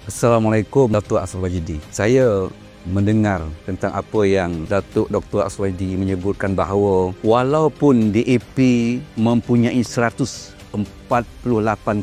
Assalamualaikum Datuk Ashraf Wajidi. Saya mendengar tentang apa yang Datuk Dr. Ashraf Wajidi menyebutkan bahawa walaupun DAP mempunyai 148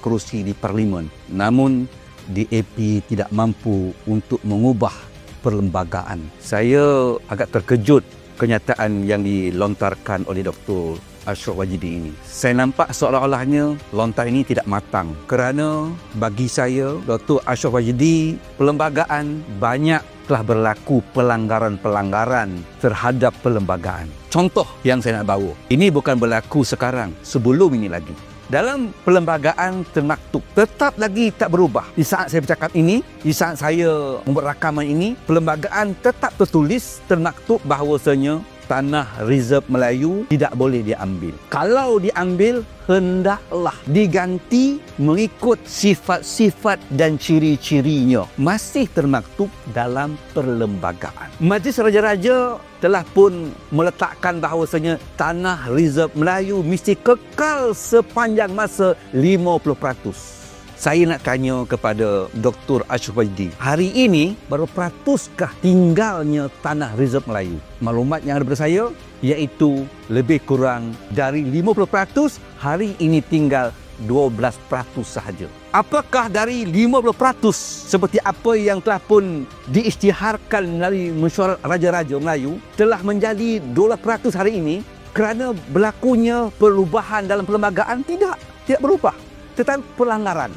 kerusi di Parlimen, namun DAP tidak mampu untuk mengubah perlembagaan. Saya agak terkejut kenyataan yang dilontarkan oleh Dr. Ashraf Wajidi ini. Saya nampak seolah-olahnya lontar ini tidak matang, kerana bagi saya, Dr. Ashraf Wajidi, perlembagaan banyak telah berlaku pelanggaran-pelanggaran terhadap perlembagaan. Contoh yang saya nak bawa, ini bukan berlaku sekarang, sebelum ini lagi. Dalam perlembagaan termaktub tetap lagi tak berubah. Di saat saya bercakap ini, di saat saya membuat rakaman ini, perlembagaan tetap tertulis termaktub bahawasanya tanah reserve Melayu tidak boleh diambil. Kalau diambil, hendaklah diganti mengikut sifat-sifat dan ciri-cirinya. Masih termaktub dalam perlembagaan. Majlis Raja-Raja telah pun meletakkan bahawasanya tanah reserve Melayu mesti kekal sepanjang masa 50%. Saya nak tanya kepada Dr. Ashraf Wajidi, hari ini berapa peratuskah tinggalnya tanah reserve Melayu? Maklumat yang ada pada saya iaitu lebih kurang dari 50%, hari ini tinggal 12% sahaja. Apakah dari 50% seperti apa yang telah pun diisytiharkan melalui mesyuarat Raja-Raja Melayu telah menjadi 12% hari ini kerana berlakunya perubahan dalam perlembagaan? Tidak berubah. Tetapi pelanggaran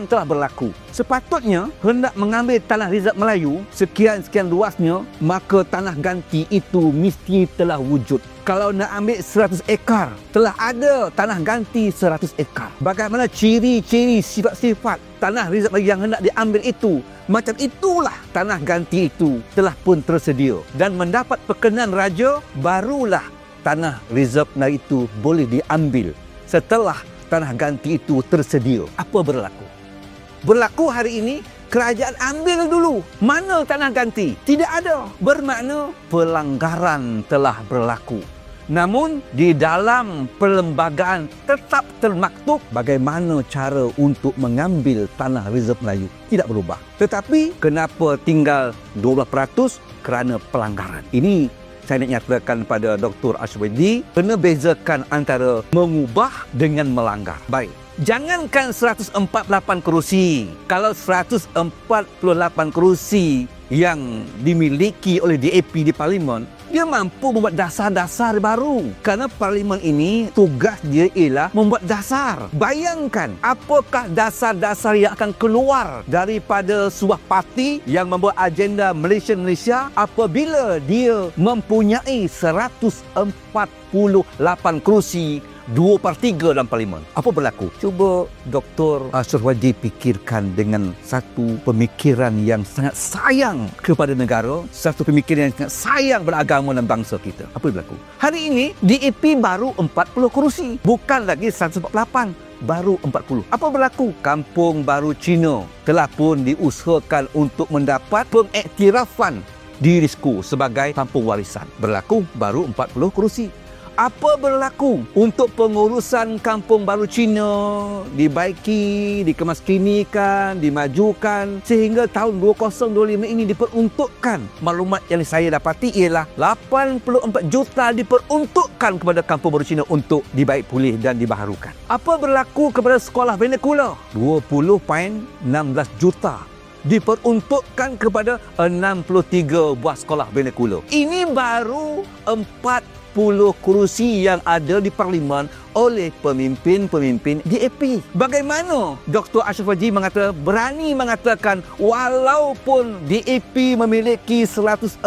telah berlaku. Sepatutnya hendak mengambil tanah reserve Melayu sekian-sekian luasnya, maka tanah ganti itu mesti telah wujud. Kalau nak ambil 100 ekar, telah ada tanah ganti 100 ekar. Bagaimana ciri-ciri sifat-sifat tanah reserve Melayu yang hendak diambil itu? Macam itulah tanah ganti itu telah pun tersedia. Dan mendapat perkenan raja, barulah tanah reserve Melayu itu boleh diambil setelah tanah ganti itu tersedia. Apa berlaku? Berlaku hari ini, kerajaan ambil dulu. Mana tanah ganti? Tidak ada. Bermakna pelanggaran telah berlaku. Namun di dalam perlembagaan tetap termaktub bagaimana cara untuk mengambil tanah reserve Melayu. Tidak berubah. Tetapi kenapa tinggal 12%? Kerana pelanggaran. Ini saya nak nyatakan pada Dr. Ashraf Wajidi, kena bezakan antara mengubah dengan melanggar. Baik, jangankan 148 kerusi. Kalau 148 kerusi yang dimiliki oleh DAP di Parlimen, dia mampu membuat dasar-dasar baru. Kerana Parlimen ini tugas dia ialah membuat dasar. Bayangkan apakah dasar-dasar yang akan keluar daripada sebuah parti yang membuat agenda Malaysia apabila dia mempunyai 148 kerusi, 2/3 dalam Parlimen. Apa berlaku? Cuba Dr. Ashraf Wajidi fikirkan dengan satu pemikiran yang sangat sayang kepada negara, satu pemikiran yang sangat sayang beragama dan bangsa kita. Apa berlaku? Hari ini DAP baru 40 kerusi, bukan lagi 148. Baru 40. Apa berlaku? Kampung Baru Cina telah pun diusahakan untuk mendapat pengiktirafan di UNESCO sebagai kampung warisan. Berlaku baru 40 kerusi. Apa berlaku untuk pengurusan Kampung Baru Cina dibaiki, dikemaskinikan, dimajukan sehingga tahun 2025 ini diperuntukkan. Maklumat yang saya dapati ialah 84 juta diperuntukkan kepada Kampung Baru Cina untuk dibaik pulih dan dibaharukan. Apa berlaku kepada sekolah vernacular? 20.16 juta diperuntukkan kepada 63 buah sekolah vernacular. Ini baru 40 kerusi yang ada di Parlimen oleh pemimpin-pemimpin DAP. Bagaimana Dr. Ashraf Wajidi berani mengatakan walaupun DAP memiliki 148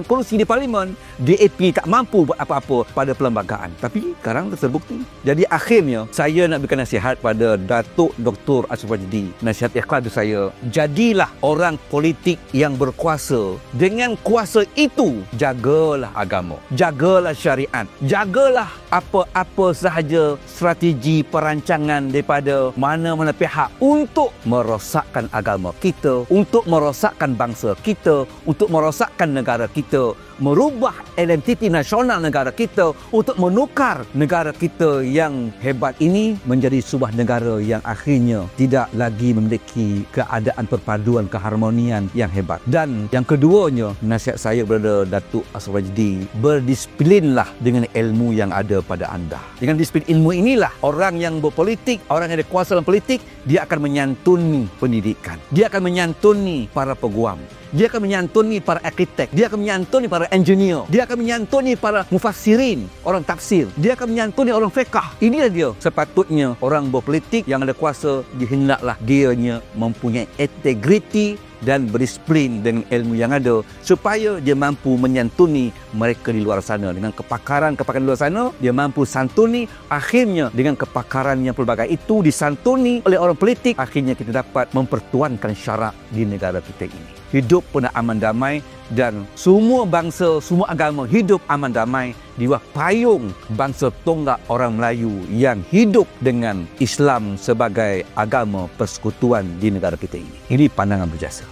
kerusi di Parlimen, DAP tak mampu buat apa-apa pada perlembagaan. Tapi sekarang terbukti. Jadi akhirnya saya nak berikan nasihat pada Datuk Dr. Ashraf Wajidi. Nasihat ikhlas saya, jadilah orang politik yang berkuasa. Dengan kuasa itu, jagalah agama, jagalah syariat, jagalah apa-apa apa sahaja strategi perancangan daripada mana-mana pihak untuk merosakkan agama kita, untuk merosakkan bangsa kita, untuk merosakkan negara kita, merubah identiti nasional negara kita, untuk menukar negara kita yang hebat ini menjadi sebuah negara yang akhirnya tidak lagi memiliki keadaan perpaduan keharmonian yang hebat. Dan yang keduanya, nasihat saya kepada Datuk Ashraf Rajdi, berdisiplinlah dengan ilmu yang ada pada anda. Dengan disiplin ilmu inilah orang yang berpolitik, orang yang ada kuasa dalam politik, dia akan menyantuni pendidikan, dia akan menyantuni para peguam, dia akan menyantuni para arkitek, dia akan menyantuni para engineer, dia akan menyantuni para mufassirin, orang tafsir, dia akan menyantuni orang fiqh. Inilah dia sepatutnya orang berpolitik yang ada kuasa, hendaklah dianya mempunyai integriti dan berdisiplin dengan ilmu yang ada, supaya dia mampu menyantuni mereka di luar sana. Dengan kepakaran di luar sana, dia mampu santuni. Akhirnya dengan kepakaran yang pelbagai itu disantuni oleh orang politik, akhirnya kita dapat mempertuankan syarak di negara kita ini. Hidup pun aman damai, dan semua bangsa, semua agama hidup aman damai di bawah payung bangsa tonggak orang Melayu yang hidup dengan Islam sebagai agama persekutuan di negara kita ini. Ini pandangan berjasa.